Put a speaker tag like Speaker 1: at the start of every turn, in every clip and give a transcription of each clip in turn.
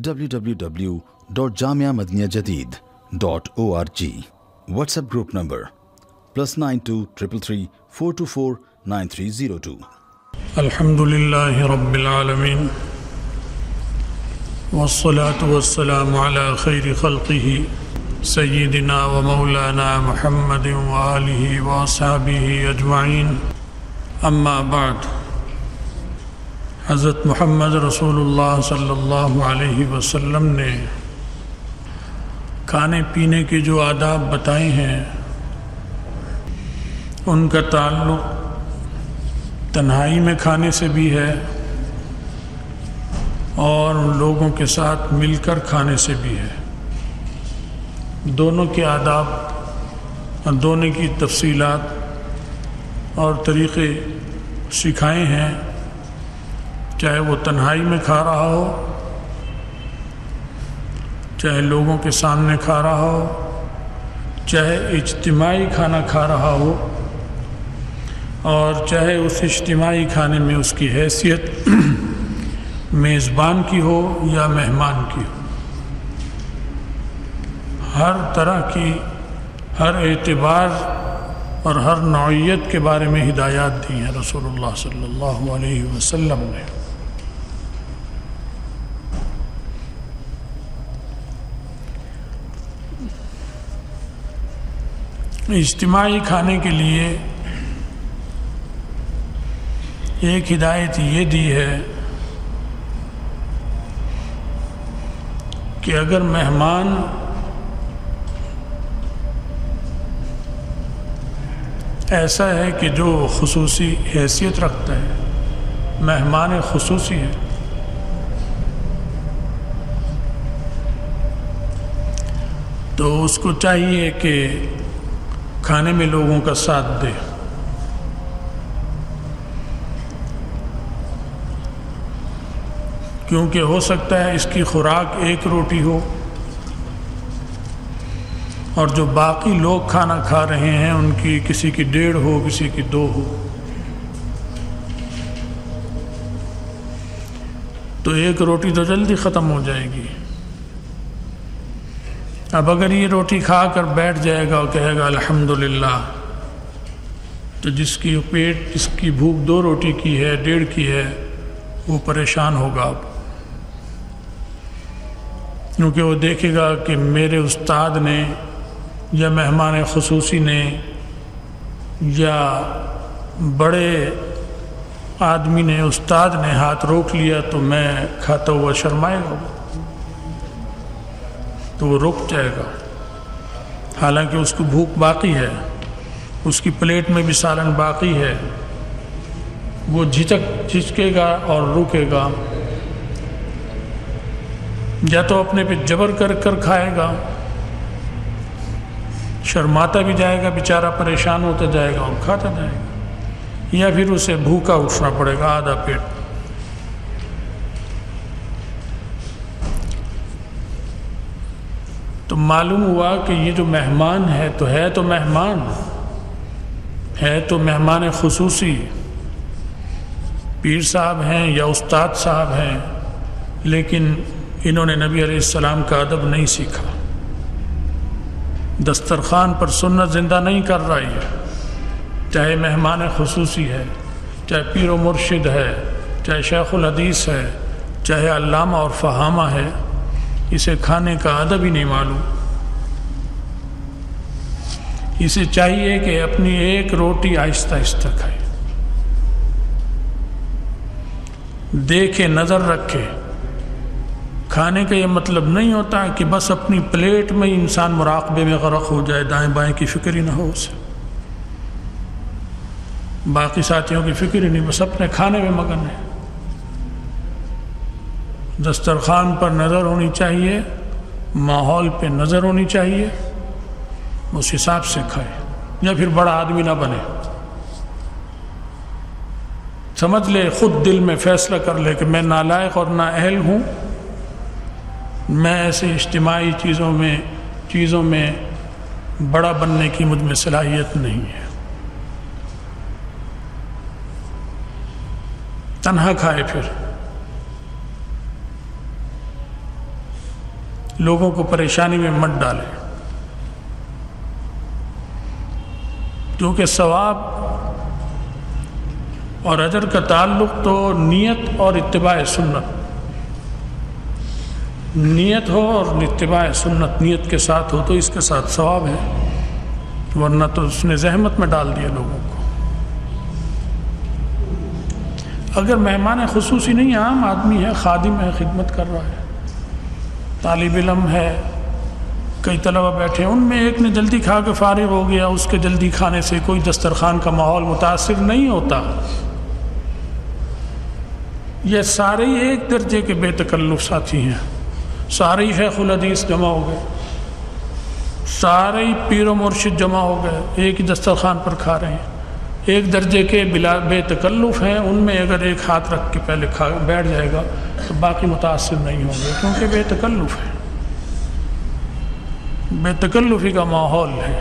Speaker 1: www.jamiamadiniyajadid.org. WhatsApp group number +92 333 424 9302.
Speaker 2: الحمدللہ رب العالمین والصلاة والسلام على خیر خلقہ سیدنا و مولانا محمد وآلہ واصحابہ اجمعین. اما بعد، حضرت محمد رسول اللہ صلی اللہ علیہ وسلم نے کھانے پینے کے جو آداب بتائے ہیں ان کا تعلق تنہائی میں کھانے سے بھی ہے اور لوگوں کے ساتھ مل کر کھانے سے بھی ہے. دونوں کے آداب اور دونوں کی تفصیلات اور طریقے سکھائے ہیں، چاہے وہ تنہائی میں کھا رہا ہو، چاہے لوگوں کے سامنے کھا رہا ہو، چاہے اجتماعی کھانا کھا رہا ہو، اور چاہے اس اجتماعی کھانے میں اس کی حیثیت میزبان کی ہو یا مہمان کی ہو. ہر طرح کی، ہر اعتبار اور ہر نوعیت کے بارے میں ہدایات دی ہیں رسول اللہ صلی اللہ علیہ وسلم نے. اجتماعی کھانے کے لیے ایک ہدایت یہ دی ہے کہ اگر مہمان ایسا ہے کہ جو خصوصی حیثیت رکھتا ہے، مہمان خصوصی ہے، تو اس کو چاہیے کہ کھانے میں لوگوں کا ساتھ دے. کیونکہ ہو سکتا ہے اس کی خوراک ایک روٹی ہو اور جو باقی لوگ کھانا کھا رہے ہیں ان کی کسی کی 1.5 ہو، کسی کی 2 ہو، تو ایک روٹی تو جلدی ختم ہو جائے گی. اب اگر یہ روٹی کھا کر بیٹھ جائے گا اور کہے گا الحمدللہ، تو جس کی بھوک 2 روٹی کی ہے، 1.5 کی ہے، وہ پریشان ہوگا، کیونکہ وہ دیکھے گا کہ میرے استاد نے یا مہمان خصوصی نے یا بڑے آدمی نے، استاد نے ہاتھ روک لیا تو میں کھاتا ہوا شرمائے گا، تو وہ رک جائے گا. حالانکہ اس کو بھوک باقی ہے، اس کی پلیٹ میں بھی سالن باقی ہے، وہ جھجکے گا اور رکے گا، یا تو اپنے پہ جبر کر کر کھائے گا، شرماتا بھی جائے گا بیچارہ، پریشان ہوتا جائے گا اور کھاتا جائے گا، یا پھر اسے بھوکا اٹھنا پڑے گا آدھا پیٹ. تو معلوم ہوا کہ یہ جو مہمان ہے تو مہمان خصوصی، پیر صاحب ہیں یا استاد صاحب ہیں، لیکن انہوں نے نبی علیہ السلام کا ادب نہیں سیکھا، دسترخوان پر سنت زندہ نہیں کر رہی ہے. چاہے مہمان خصوصی ہے، چاہے پیر و مرشد ہے، چاہے شیخ الحدیث ہے، چاہے علامہ اور فہامہ ہے، اسے کھانے کا ادب ہی نہیں معلوم. اسے چاہیے کہ اپنی ایک روٹی آہستہ آہستہ کھائے، دیکھے، نظر رکھے. کھانے کا یہ مطلب نہیں ہوتا کہ بس اپنی پلیٹ میں انسان مراقبے میں غرق ہو جائے، دائیں بائیں کی فکر ہی نہ ہو اسے، باقی ساتھیوں کی فکر ہی نہیں، بس اپنے کھانے میں مگن ہے. دسترخوان پر نظر ہونی چاہیے، ماحول پہ نظر ہونی چاہیے، اس حساب سے کھائے، یا پھر بڑا آدمی نہ بنے. سمجھ لے، خود دل میں فیصلہ کر لے کہ میں نالائق اور نااہل ہوں، میں ایسے اجتماعی چیزوں میں بڑا بننے کی مجھ میں صلاحیت نہیں ہے. تنہا کھائے. پھر لوگوں کو پریشانی میں مت ڈالیں، کیونکہ ثواب اور اجر کا تعلق تو نیت اور اتباع سنت، نیت ہو اور اتباع سنت نیت کے ساتھ ہو تو اس کے ساتھ ثواب ہے، ورنہ تو اس نے زحمت میں ڈال دیا لوگوں کو۔ اگر مہمان خصوصی نہیں، عام آدمی ہے، خادم ہے، خدمت کر رہا ہے، طالب علم ہے، کئی طلبہ بیٹھے، ان میں ایک نے جلدی کھا کے فارغ ہو گیا، اس کے جلدی کھانے سے کوئی دسترخوان کا ماحول متاثر نہیں ہوتا، یہ سارے ہی ایک درجے کے بے تکلف ساتھی ہیں، سارے ہی شیخ الحدیث جمع ہو گئے، سارے ہی پیر و مرشد جمع ہو گئے، ایک ہی دسترخوان پر کھا رہے ہیں، ایک درجے کے بلا بے تکلف ہیں، ان میں اگر ایک ہاتھ رکھ کے پہلے بیٹھ جائے گا تو باقی متاثر نہیں ہوں گے، کیونکہ بے تکلف ہے، بے تکلفی کا ماحول ہے۔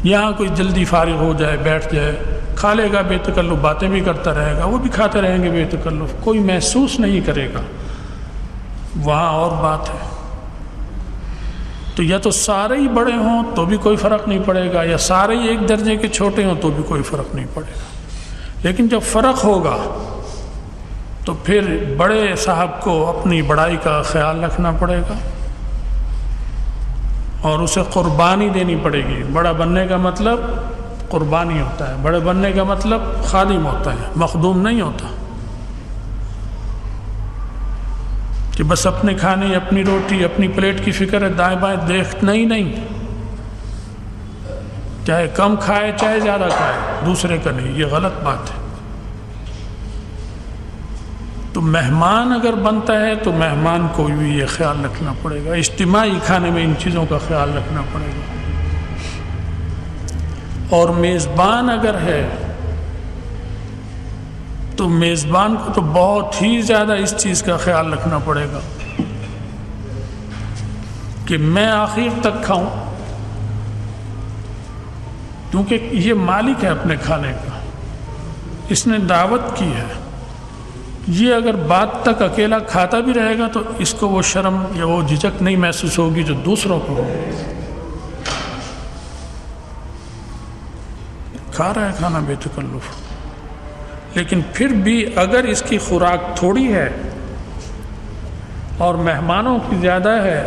Speaker 2: یہاں کوئی جلدی فارغ ہو جائے، بیٹھ جائے، کھا لے گا بے تکلف، باتیں بھی کرتا رہے گا، وہ بھی کھاتے رہیں گے بے تکلف، کوئی محسوس نہیں کرے گا، وہاں اور بات ہے۔ تو یا تو سارے ہی بڑے ہوں تو بھی کوئی فرق نہیں پڑے گا، یا سارے ہی ایک درجے کے چھوٹے ہوں تو بھی کوئی فرق نہیں پڑے گا، لیکن جب فرق ہوگا تو پھر بڑے صاحب کو اپنی بڑائی کا خیال رکھنا پڑے گا اور اسے قربانی دینی پڑے گی۔ بڑا بننے کا مطلب قربانی ہوتا ہے، بڑے بننے کا مطلب خادم ہوتا ہے، مخدوم نہیں ہوتا کہ بس اپنے کھانے، اپنی روٹی، اپنی پلیٹ کی فکر ہے، دائیں بائیں دیکھنا ہی نہیں، چاہے کم کھائے چاہے زیادہ کھائے، دوسرے کا نہیں، یہ غلط بات ہے۔ تو مہمان اگر بنتا ہے تو مہمان کو بھی یہ خیال رکھنا پڑے گا، اجتماعی کھانے میں ان چیزوں کا خیال رکھنا پڑے گا۔ اور میزبان اگر ہے تو میزبان کو تو بہت ہی زیادہ اس چیز کا خیال رکھنا پڑے گا کہ میں آخر تک کھاؤں، کیونکہ یہ مالک ہے اپنے کھانے کا، اس نے دعوت کی ہے، یہ اگر بعد تک اکیلا کھاتا بھی رہے گا تو اس کو وہ شرم یا وہ جھجک نہیں محسوس ہوگی جو دوسروں کو ہوگی۔ کھا رہا ہے کھانا بے تکلف، لیکن پھر بھی اگر اس کی خوراک تھوڑی ہے اور مہمانوں کی زیادہ ہے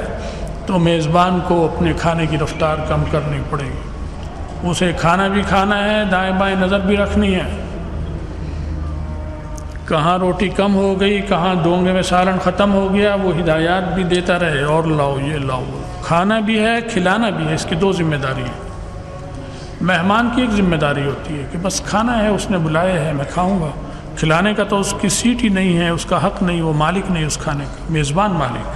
Speaker 2: تو میزبان کو اپنے کھانے کی رفتار کم کرنی پڑے گی، اسے کھانا بھی کھانا ہے، دائیں بائیں نظر بھی رکھنی ہے، کہاں روٹی کم ہو گئی، کہاں دونگے میں سالن ختم ہو گیا، وہ ہدایات بھی دیتا رہے، اور لاؤ یہ لاؤ، کھانا بھی ہے کھلانا بھی ہے، اس کی دو ذمہ داری ہے۔ مہمان کی ایک ذمہ داری ہوتی ہے کہ بس کھانا ہے، اس نے بلایا ہے میں کھاؤں گا، کھلانے کا تو اس کی سیٹ ہی نہیں ہے، اس کا حق نہیں، وہ مالک نہیں اس کھانے کا، میزبان مالک،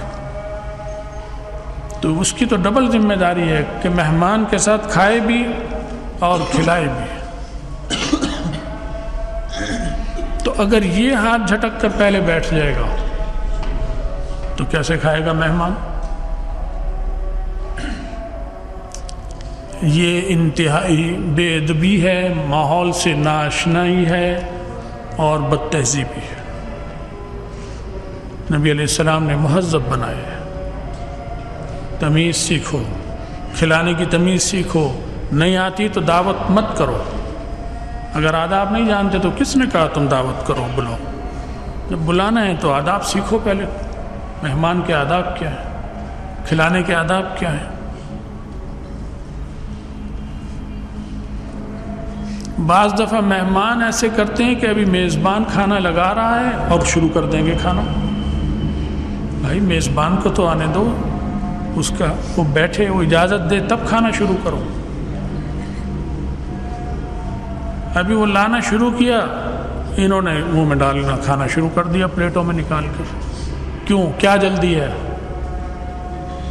Speaker 2: تو اس کی تو ڈبل ذمہ داری ہے کہ مہمان کے ساتھ کھائے بھی اور کھلائے بھی۔ تو اگر یہ ہاتھ جھٹک کر پہلے بیٹھ جائے گا تو کیسے کھائے گا مہمان؟ یہ انتہائی بے ادبی ہے، ماحول سے ناآشنائی ہے اور بد تہذیبی ہے۔ نبی علیہ السلام نے مہذب بنائے ہے، تمیز سیکھو، کھلانے کی تمیز سیکھو، نہیں آتی تو دعوت مت کرو، اگر آداب نہیں جانتے تو کس نے کہا تم دعوت کرو بلاؤ؟ جب بلانا ہے تو آداب سیکھو پہلے، مہمان کے آداب کیا ہیں، کھلانے کے آداب کیا ہیں۔ بعض دفعہ مہمان ایسے کرتے ہیں کہ ابھی میزبان کھانا لگا رہا ہے اور شروع کر دیں گے کھانا، بھائی میزبان کو تو آنے دو، اس کا وہ بیٹھے، وہ اجازت دے تب کھانا شروع کرو۔ ابھی وہ لانا شروع کیا، انہوں نے منہ میں ڈالنا کھانا شروع کر دیا پلیٹوں میں نکال کر، کیوں؟ کیا جلدی ہے؟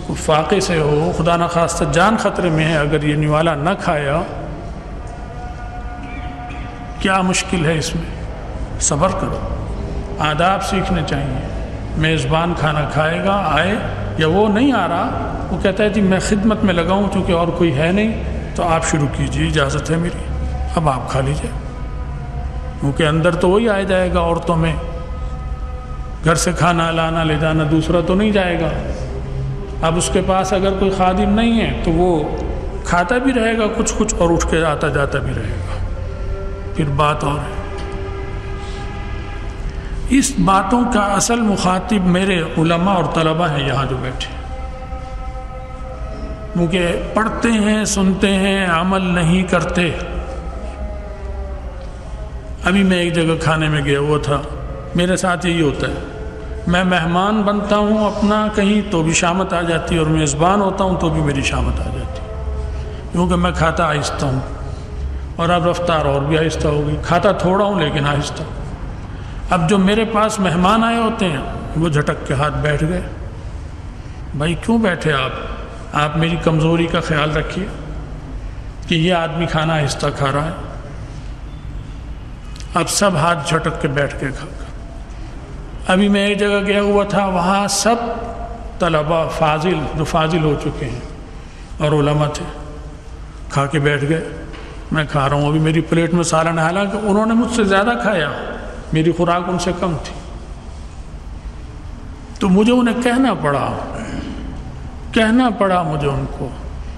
Speaker 2: کوئی فاقے سے ہو، خدا نخواستہ جان خطرے میں ہے، اگر یہ نوالا نہ کھایا کیا مشکل ہے اس میں؟ صبر کرو، آداب سیکھنے چاہیے۔ میزبان کھانا کھائے گا، آئے یا وہ نہیں آ رہا، وہ کہتا ہے جی میں خدمت میں لگا ہوں چونکہ اور کوئی ہے نہیں، تو آپ شروع کیجیے، اجازت ہے میری، اب آپ کھا لیجیے، کیونکہ اندر تو وہی آ جائے گا، عورتوں میں گھر سے کھانا لانا لے جانا دوسرا تو نہیں جائے گا، اب اس کے پاس اگر کوئی خادم نہیں ہے تو وہ کھاتا بھی رہے گا کچھ کچھ اور اٹھ کے آتا جاتا بھی رہے گا، پھر بات اور ہے۔ اس باتوں کا اصل مخاطب میرے علماء اور طلباء ہیں یہاں جو بیٹھے، کیونکہ پڑھتے ہیں، سنتے ہیں، عمل نہیں کرتے۔ ابھی میں ایک جگہ کھانے میں گیا ہوا تھا، میرے ساتھ یہی ہوتا ہے، میں مہمان بنتا ہوں اپنا کہیں تو بھی شامت آ جاتی ہے، اور میزبان ہوتا ہوں تو بھی میری شامت آ جاتی ہے، کیونکہ میں کھاتا آہستہ ہوں، اور اب رفتار اور بھی آہستہ ہوگی، کھاتا تھوڑا ہوں لیکن آہستہ۔ اب جو میرے پاس مہمان آئے ہوتے ہیں وہ جھٹک کے ہاتھ بیٹھ گئے۔ بھائی کیوں بیٹھے آپ میری کمزوری کا خیال رکھیے کہ یہ آدمی کھانا آہستہ کھا رہا ہے۔ اب سب ہاتھ جھٹک کے بیٹھ کے کھا۔ ابھی میں ایک جگہ گیا ہوا تھا، وہاں سب طلباء فاضل جو فاضل ہو چکے ہیں اور علماء تھے، کھا کے بیٹھ گئے، میں کھا رہا ہوں، ابھی میری پلیٹ میں سالن، حالانکہ انہوں نے مجھ سے زیادہ کھایا، میری خوراک ان سے کم تھی، تو مجھے انہیں کہنا پڑا مجھے ان کو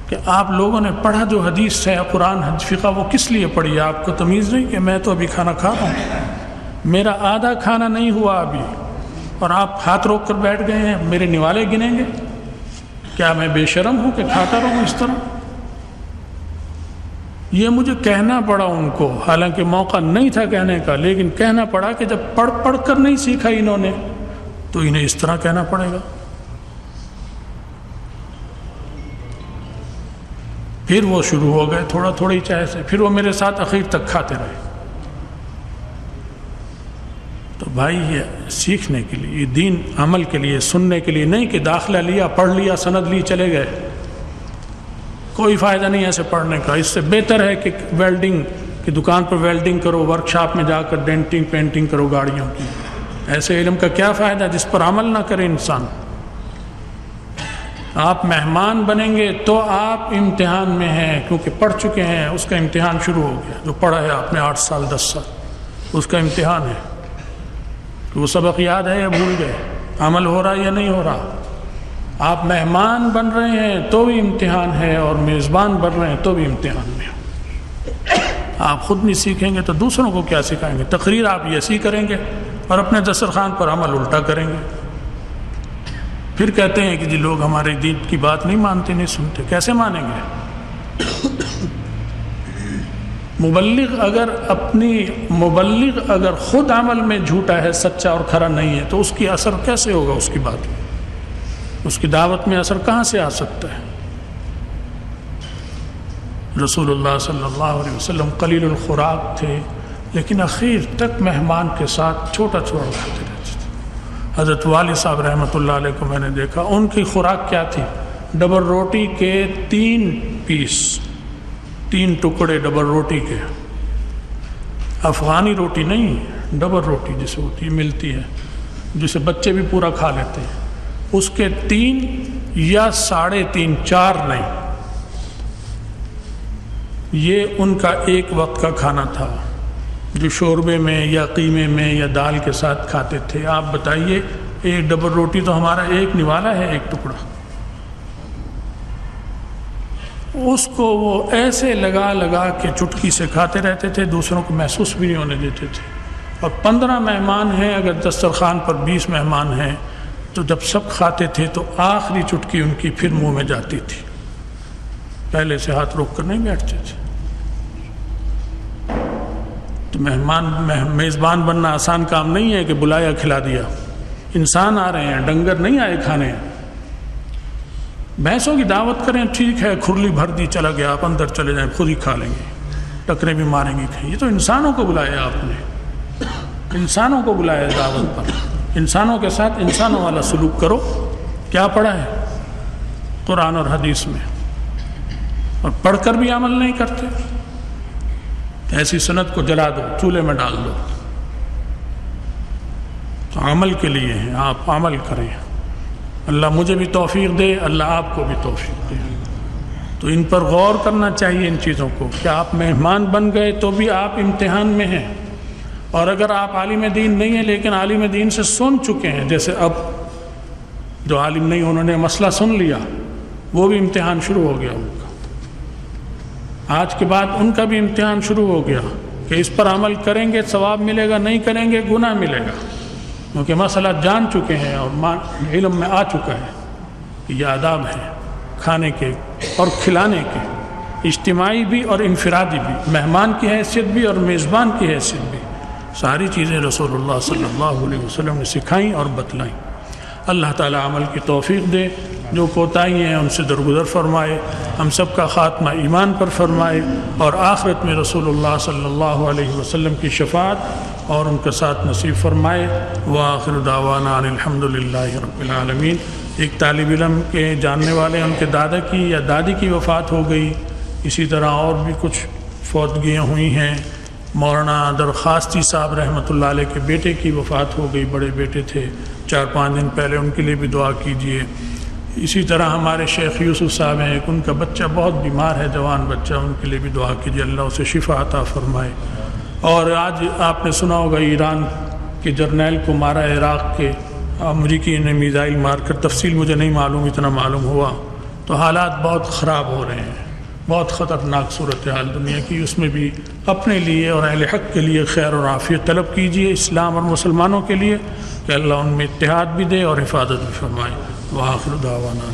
Speaker 2: کہ آپ لوگوں نے پڑھا جو حدیث ہے، قرآن فقہ، وہ کس لیے پڑھی ہے؟ آپ کو تمیز نہیں کہ میں تو ابھی کھانا کھا رہا ہوں، میرا آدھا کھانا نہیں ہوا ابھی، اور آپ ہاتھ روک کر بیٹھ گئے ہیں، میرے نوالے گنیں گے؟ کیا میں بے شرم ہوں کہ کھاتا رہوں اس طرح؟ یہ مجھے کہنا پڑا ان کو، حالانکہ موقع نہیں تھا کہنے کا، لیکن کہنا پڑا کہ جب پڑھ کر نہیں سیکھا انہوں نے تو انہیں اس طرح کہنا پڑے گا۔ پھر وہ شروع ہو گئے تھوڑا تھوڑی چائے سے، پھر وہ میرے ساتھ اخیر تک کھاتے رہے۔ تو بھائی یہ سیکھنے کے لیے، یہ دین عمل کے لیے، سننے کے لیے نہیں کہ داخلہ لیا، پڑھ لیا، سند لی، چلے گئے۔ کوئی فائدہ نہیں ایسے پڑھنے کا، اس سے بہتر ہے کہ ویلڈنگ کی دکان پر ویلڈنگ کرو، ورکشاپ میں جا کر ڈینٹنگ پینٹنگ کرو گاڑیوں کی۔ ایسے علم کا کیا فائدہ جس پر عمل نہ کرے انسان؟ آپ مہمان بنیں گے تو آپ امتحان میں ہیں، کیونکہ پڑھ چکے ہیں، اس کا امتحان شروع ہو گیا۔ جو پڑھا ہے آپ نے 8 سال 10 سال، اس کا امتحان ہے کہ وہ سبق یاد ہے یا بھول گئے، عمل ہو رہا یا نہیں ہو رہا۔ آپ مہمان بن رہے ہیں تو بھی امتحان ہے، اور میزبان بن رہے ہیں تو بھی امتحان میں۔ آپ خود نہیں سیکھیں گے تو دوسروں کو کیا سکھائیں گے؟ تقریر آپ ایسی کریں گے اور اپنے دسترخوان پر عمل الٹا کریں گے، پھر کہتے ہیں کہ جی لوگ ہمارے دین کی بات نہیں مانتے، نہیں سنتے۔ کیسے مانیں گے؟ مبلغ اگر خود عمل میں جھوٹا ہے، سچا اور کھرا نہیں ہے، تو اس کی اثر کیسے ہوگا اس کی بات میں؟ اس کی دعوت میں اثر کہاں سے آ سکتا ہے؟ رسول اللہ صلی اللہ علیہ وسلم قلیل الخوراک تھے، لیکن اخیر تک مہمان کے ساتھ چھوٹا چھوٹا کھاتے رہتے تھے۔ حضرت والد صاحب رحمۃ اللہ علیہ کو میں نے دیکھا، ان کی خوراک کیا تھی؟ ڈبل روٹی کے 3 پیس، 3 ٹکڑے ڈبل روٹی کے، افغانی روٹی نہیں، ڈبل روٹی جسے ہوتی ہے، ملتی ہے، جسے بچے بھی پورا کھا لیتے ہیں، اس کے 3 یا 3.5 4 نہیں، یہ ان کا ایک وقت کا کھانا تھا جو شوربے میں یا قیمے میں یا دال کے ساتھ کھاتے تھے۔ آپ بتائیے، ایک ڈبل روٹی تو ہمارا ایک نوالا ہے، ایک ٹکڑا، اس کو وہ ایسے لگا کے چٹکی سے کھاتے رہتے تھے، دوسروں کو محسوس بھی نہیں ہونے دیتے تھے۔ اور 15 مہمان ہیں، اگر دسترخوان پر 20 مہمان ہیں، تو جب سب کھاتے تھے تو آخری چٹکی ان کی پھر منہ میں جاتی تھی، پہلے سے ہاتھ روک کر نہیں بیٹھتے تھے۔ تو میزبان بننا آسان کام نہیں ہے کہ بلایا کھلا دیا۔ انسان آ رہے ہیں، ڈنگر نہیں آئے کھانے۔ بھینسوں کی دعوت کریں، ٹھیک ہے، کھرلی بھر دی، چلا گیا، آپ اندر چلے جائیں، خود ہی کھا لیں گے، ٹکرے بھی ماریں گے۔ یہ تو انسانوں کو بلایا آپ نے، انسانوں کو بلایا دعوت پر، انسانوں کے ساتھ انسانوں والا سلوک کرو۔ کیا پڑھا ہے قرآن اور حدیث میں؟ اور پڑھ کر بھی عمل نہیں کرتے۔ ایسی سند کو جلا دو، چولہے میں ڈال دو۔ تو عمل کے لیے ہیں، آپ عمل کریں۔ اللہ مجھے بھی توفیق دے، اللہ آپ کو بھی توفیق دے۔ تو ان پر غور کرنا چاہیے، ان چیزوں کو، کہ آپ مہمان بن گئے تو بھی آپ امتحان میں ہیں۔ اور اگر آپ عالم دین نہیں ہیں لیکن عالم دین سے سن چکے ہیں، جیسے اب جو عالم نہیں انہوں نے مسئلہ سن لیا، وہ بھی امتحان شروع ہو گیا ان کا۔ آج کے بعد ان کا بھی امتحان شروع ہو گیا کہ اس پر عمل کریں گے ثواب ملے گا، نہیں کریں گے گناہ ملے گا، کیونکہ مسئلہ جان چکے ہیں اور علم میں آ چکا ہے کہ یہ آداب ہیں کھانے کے اور کھلانے کے، اجتماعی بھی اور انفرادی بھی، مہمان کی حیثیت بھی اور میزبان کی حیثیت بھی، ساری چیزیں رسول اللہ صلی اللہ علیہ وسلم نے سکھائیں اور بتلائیں۔ اللہ تعالیٰ عمل کی توفیق دے، جو کوتاہی ہیں ان سے درگزر فرمائے، ہم سب کا خاتمہ ایمان پر فرمائے، اور آخرت میں رسول اللہ صلی اللہ علیہ وسلم کی شفاعت اور ان کا ساتھ نصیب فرمائے۔ وآخر دعوانا ان الحمد للہ رب العالمین۔ ایک طالب علم کے جاننے والے ان کے دادا کی یا دادی کی وفات ہو گئی، اسی طرح اور بھی کچھ فوتگیاں ہوئی ہیں۔ مولانا درخواستی صاحب رحمۃ اللہ علیہ کے بیٹے کی وفات ہو گئی، بڑے بیٹے تھے، 4-5 دن پہلے، ان کے لیے بھی دعا کیجیے۔ اسی طرح ہمارے شیخ یوسف صاحب ہیں، ان کا بچہ بہت بیمار ہے، جوان بچہ، ان کے لیے بھی دعا کیجیے، اللہ اسے شفا عطا فرمائے۔ اور آج آپ نے سنا ہوگا ایران کے جرنیل کو مارا، عراق کے امریکی نے میزائل مار کر، تفصیل مجھے نہیں معلوم، اتنا معلوم ہوا۔ تو حالات بہت خراب ہو رہے ہیں، بہت خطرناک صورتحال دنیا کی، اس میں بھی اپنے لیے اور اہل حق کے لیے خیر اور عافیت طلب کیجیے، اسلام اور مسلمانوں کے لیے، کہ اللہ ان میں اتحاد بھی دے اور حفاظت بھی فرمائے۔ وآخر دعوانا